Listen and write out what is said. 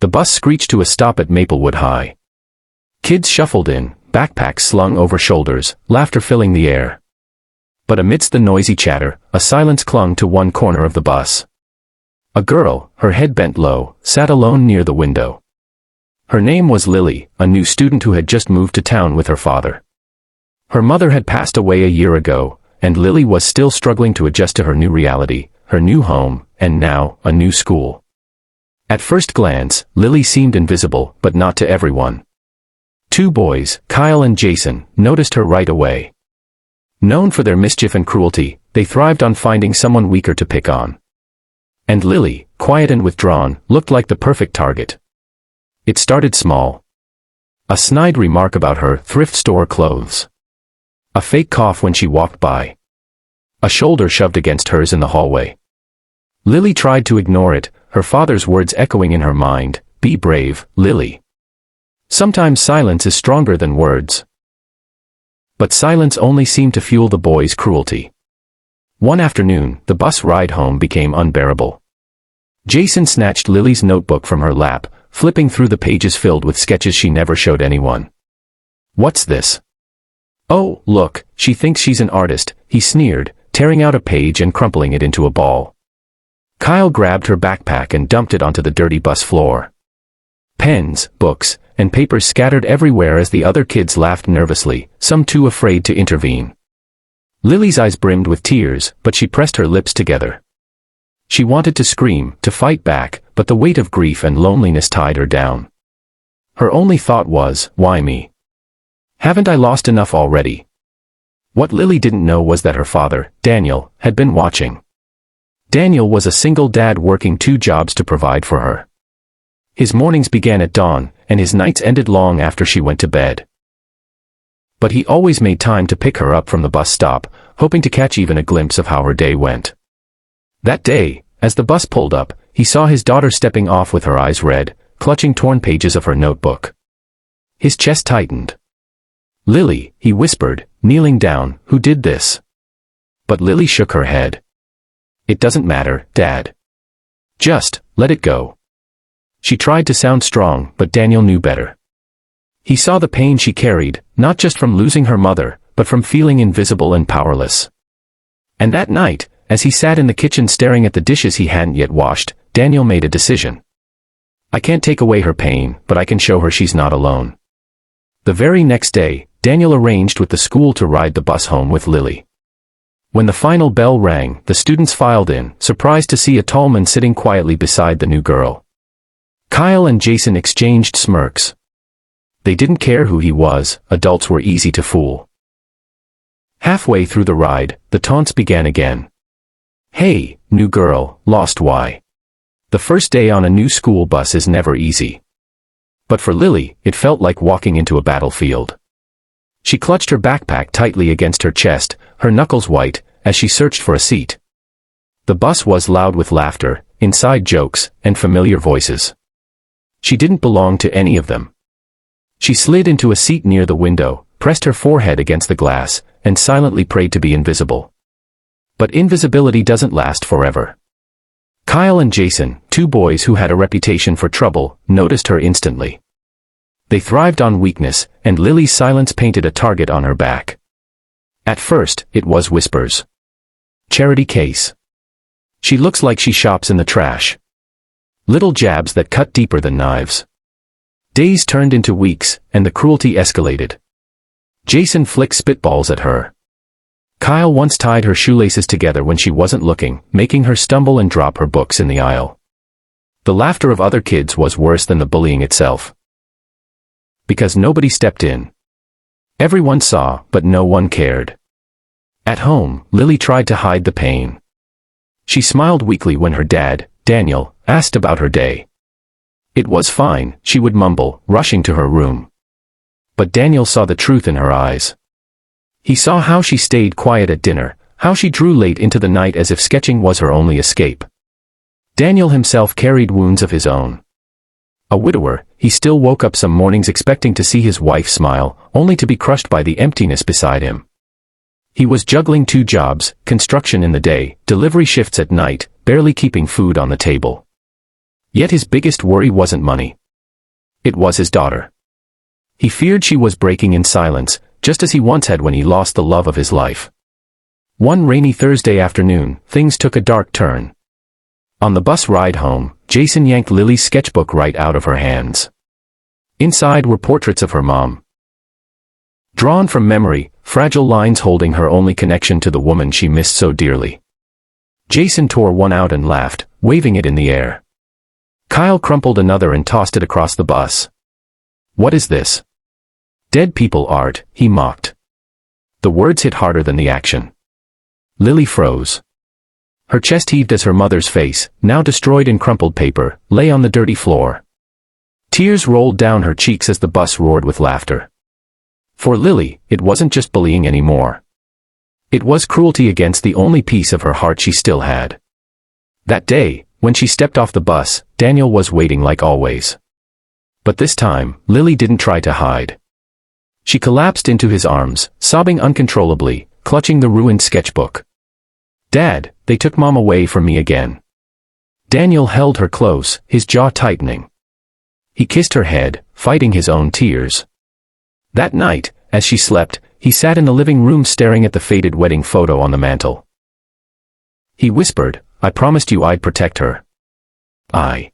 The bus screeched to a stop at Maplewood High. Kids shuffled in, backpacks slung over shoulders, laughter filling the air. But amidst the noisy chatter, a silence clung to one corner of the bus. A girl, her head bent low, sat alone near the window. Her name was Lily, a new student who had just moved to town with her father. Her mother had passed away a year ago, and Lily was still struggling to adjust to her new reality, her new home, and now, a new school. At first glance, Lily seemed invisible, but not to everyone. Two boys, Kyle and Jason, noticed her right away. Known for their mischief and cruelty, they thrived on finding someone weaker to pick on. And Lily, quiet and withdrawn, looked like the perfect target. It started small. A snide remark about her thrift store clothes. A fake cough when she walked by. A shoulder shoved against hers in the hallway. Lily tried to ignore it, her father's words echoing in her mind, "Be brave, Lily. Sometimes silence is stronger than words." But silence only seemed to fuel the boys' cruelty. One afternoon, the bus ride home became unbearable. Jason snatched Lily's notebook from her lap, flipping through the pages filled with sketches she never showed anyone. "What's this?" "Oh, look, she thinks she's an artist," he sneered, tearing out a page and crumpling it into a ball. Kyle grabbed her backpack and dumped it onto the dirty bus floor. Pens, books, and papers scattered everywhere as the other kids laughed nervously, some too afraid to intervene. Lily's eyes brimmed with tears, but she pressed her lips together. She wanted to scream, to fight back, but the weight of grief and loneliness tied her down. Her only thought was, why me? Haven't I lost enough already? What Lily didn't know was that her father, Daniel, had been watching. Daniel was a single dad working 2 jobs to provide for her. His mornings began at dawn, and his nights ended long after she went to bed. But he always made time to pick her up from the bus stop, hoping to catch even a glimpse of how her day went. That day, as the bus pulled up, he saw his daughter stepping off with her eyes red, clutching torn pages of her notebook. His chest tightened. "Lily," he whispered, kneeling down, "who did this?" But Lily shook her head. "It doesn't matter, Dad. Just, let it go." She tried to sound strong, but Daniel knew better. He saw the pain she carried, not just from losing her mother, but from feeling invisible and powerless. And that night, as he sat in the kitchen staring at the dishes he hadn't yet washed, Daniel made a decision. "I can't take away her pain, but I can show her she's not alone." The very next day, Daniel arranged with the school to ride the bus home with Lily. When the final bell rang, the students filed in, surprised to see a tall man sitting quietly beside the new girl. Kyle and Jason exchanged smirks. They didn't care who he was, adults were easy to fool. Halfway through the ride, the taunts began again. "Hey, new girl, lost why?" The first day on a new school bus is never easy. But for Lily, it felt like walking into a battlefield. She clutched her backpack tightly against her chest, her knuckles white, as she searched for a seat. The bus was loud with laughter, inside jokes, and familiar voices. She didn't belong to any of them. She slid into a seat near the window, pressed her forehead against the glass, and silently prayed to be invisible. But invisibility doesn't last forever. Kyle and Jason, 2 boys who had a reputation for trouble, noticed her instantly. They thrived on weakness, and Lily's silence painted a target on her back. At first, it was whispers. "Charity case. She looks like she shops in the trash." Little jabs that cut deeper than knives. Days turned into weeks, and the cruelty escalated. Jason flicked spitballs at her. Kyle once tied her shoelaces together when she wasn't looking, making her stumble and drop her books in the aisle. The laughter of other kids was worse than the bullying itself. Because nobody stepped in. Everyone saw, but no one cared. At home, Lily tried to hide the pain. She smiled weakly when her dad, Daniel, asked about her day. It was fine, she would mumble, rushing to her room. But Daniel saw the truth in her eyes. He saw how she stayed quiet at dinner, how she drew late into the night as if sketching was her only escape. Daniel himself carried wounds of his own. A widower, he still woke up some mornings expecting to see his wife smile, only to be crushed by the emptiness beside him. He was juggling 2 jobs, construction in the day, delivery shifts at night, barely keeping food on the table. Yet his biggest worry wasn't money. It was his daughter. He feared she was breaking in silence, just as he once had when he lost the love of his life. One rainy Thursday afternoon, things took a dark turn. On the bus ride home, Jason yanked Lily's sketchbook right out of her hands. Inside were portraits of her mom. Drawn from memory, fragile lines holding her only connection to the woman she missed so dearly. Jason tore one out and laughed, waving it in the air. Kyle crumpled another and tossed it across the bus. "What is this?" "Dead people art," he mocked. The words hit harder than the action. Lily froze. Her chest heaved as her mother's face, now destroyed in crumpled paper, lay on the dirty floor. Tears rolled down her cheeks as the bus roared with laughter. For Lily, it wasn't just bullying anymore. It was cruelty against the only piece of her heart she still had. That day, when she stepped off the bus, Daniel was waiting like always. But this time, Lily didn't try to hide. She collapsed into his arms, sobbing uncontrollably, clutching the ruined sketchbook. "Dad, they took Mom away from me again." Daniel held her close, his jaw tightening. He kissed her head, fighting his own tears. That night, as she slept, he sat in the living room staring at the faded wedding photo on the mantel. He whispered, "I promised you I'd protect her. I